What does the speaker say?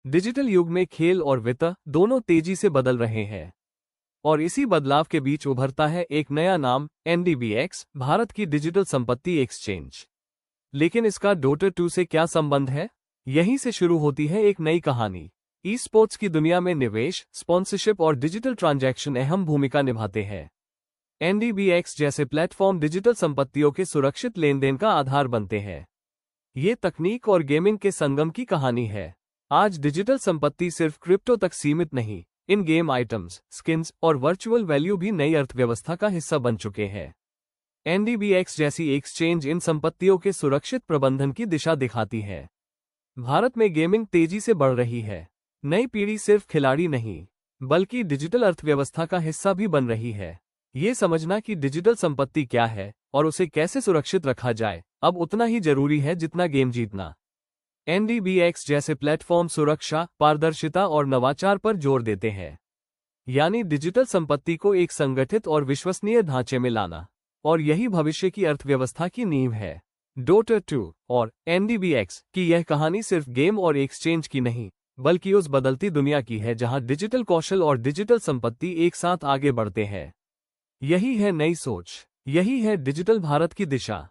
Digital युग में खेल और वित्त दोनों तेजी से बदल रहे हैं और इसी बदलाव के बीच उभरता है एक नया नाम एनडीबीएक्स, भारत की डिजिटल संपत्ति एक्सचेंज। लेकिन इसका डॉटर 2 से क्या संबंध है? यहीं से शुरू होती है एक नई कहानी। ई स्पोर्ट्स की दुनिया में निवेश, स्पॉन्सरशिप और डिजिटल ट्रांजैक्शन अहम भूमिका निभाते हैं। एनडीबीएक्स जैसे प्लेटफॉर्म डिजिटल संपत्तियों के सुरक्षित लेनदेन का आधार बनते हैं। ये तकनीक और गेमिंग के संगम की कहानी है। आज डिजिटल संपत्ति सिर्फ क्रिप्टो तक सीमित नहीं, इन गेम आइटम्स, स्किन्स और वर्चुअल वैल्यू भी नई अर्थव्यवस्था का हिस्सा बन चुके हैं। एनडीबीएक्स जैसी एक्सचेंज इन संपत्तियों के सुरक्षित प्रबंधन की दिशा दिखाती है। भारत में गेमिंग तेजी से बढ़ रही है। नई पीढ़ी सिर्फ खिलाड़ी नहीं, बल्कि डिजिटल अर्थव्यवस्था का हिस्सा भी बन रही है। ये समझना कि डिजिटल संपत्ति क्या है और उसे कैसे सुरक्षित रखा जाए, अब उतना ही जरूरी है जितना गेम जीतना। एनडीबीएक्स जैसे प्लेटफॉर्म सुरक्षा, पारदर्शिता और नवाचार पर जोर देते हैं, यानी डिजिटल संपत्ति को एक संगठित और विश्वसनीय ढांचे में लाना। और यही भविष्य की अर्थव्यवस्था की नींव है। डॉटर 2 और एनडीबीएक्स की यह कहानी सिर्फ गेम और एक्सचेंज की नहीं, बल्कि उस बदलती दुनिया की है जहां डिजिटल कौशल और डिजिटल संपत्ति एक साथ आगे बढ़ते हैं। यही है नई सोच, यही है डिजिटल भारत की दिशा।